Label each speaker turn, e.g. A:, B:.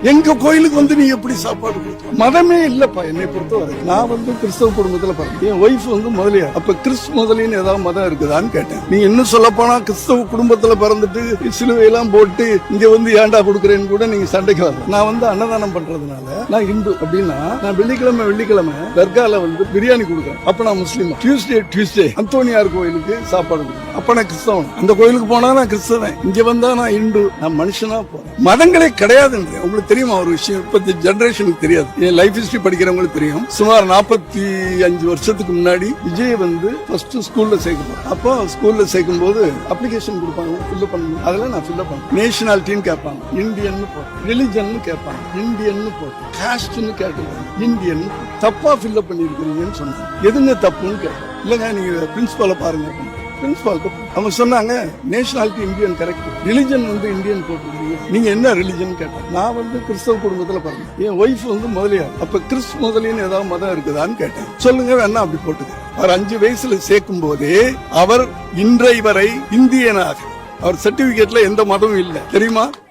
A: எங்க கோயிலுக்கு வந்து நீ எப்படி சாப்பாடு கொடுக்க? மதமே இல்லப்பா என்னை பொறுத்தவரை. நான் வந்து கிறிஸ்தவ குடும்பத்துல பிறந்தேன். என் ஒய்ஃப் வந்து முதலியார். அப்ப கிறிஸ்து முதலின்னு ஏதாவது மதம் இருக்குதான்னு கேட்டேன். நீ இன்னும் சொல்ல போனா கிறிஸ்தவ குடும்பத்துல பிறந்துட்டு சிலுவையெல்லாம் போட்டு இங்க வந்து ஏண்டா கொடுக்குறேன்னு கூட நீங்க சண்டைக்கு வரல. நான் வந்து அன்னதானம் பண்றதுனால நான் இந்து அப்படின்னா நான் வெள்ளிக்கிழமை தர்கால வந்து பிரியாணி கொடுக்குறேன். அப்ப நான் முஸ்லீம். டியூஸ்டே அந்தோனியார் கோயிலுக்கு சாப்பாடு கொடுக்குறேன். அப்ப நான் கிறிஸ்தவன். அந்த கோயிலுக்கு போனா நான் கிறிஸ்தவன். இங்க வந்தா நான் இந்து. நான் மனுஷனா போறேன். மதங்களே கிடையாதுன்றேன். உங்களுக்கு தெரியுமா ஒரு விஷயம்? இப்ப ஜெனரேஷனுக்கு தெரியாது. என் லைஃப் ஹிஸ்டரி படிக்கிறவங்களுக்கு தெரியும். சுமார் 45 வருஷத்துக்கு முன்னாடி விஜய் வந்து ஃபர்ஸ்ட் ஸ்கூல்ல சேர்க்கப்போம். அப்போ ஸ்கூல்ல சேர்க்கும் போது அப்ளிகேஷன் கொடுப்பாங்க, ஃபில்அப் பண்ணணும். அதெல்லாம் நான் ஃபில்அப் பண்ணேன். நேஷனாலிட்டின்னு கேட்பாங்க, இந்தியன் போட்டேன். ரிலிஜன் கேட்பாங்க, இந்தியன் போட்டேன். காஸ்ட்னு கேட்டுருவாங்க, இந்தியன். தப்பா ஃபில்அப் பண்ணிருக்கீங்கன்னு சொன்னாங்க. எதுங்க தப்புன்னு கேட்டேன். இல்லங்க நீங்க பிரின்சிபால பாருங்க. பிரின்சிபாலுக்கு அவங்க சொன்னாங்க நேஷனாலிட்டி இந்தியன் கரெக்ட், ரிலிஜன் வந்து இந்தியன் போட்டுருக்கீங்க, நீங்க என்ன ரிலிஜன் கேட்டேன். நான் வந்து கிறிஸ்தவ குடும்பத்துல பிறந்தேன். என் ஒய்ஃப் வந்து முதலியார். அப்ப கிறிஸ்து முதலின்னு ஏதாவது மதம் இருக்குதான்னு கேட்டேன். சொல்லுங்க வேணா அப்படி போட்டுக்க. அவர் 5 வயசுல சேர்க்கும் போதே அவர் இன்றை வரை இந்தியனாக, அவர் சர்டிபிகேட்ல எந்த மதமும் இல்லை தெரியுமா?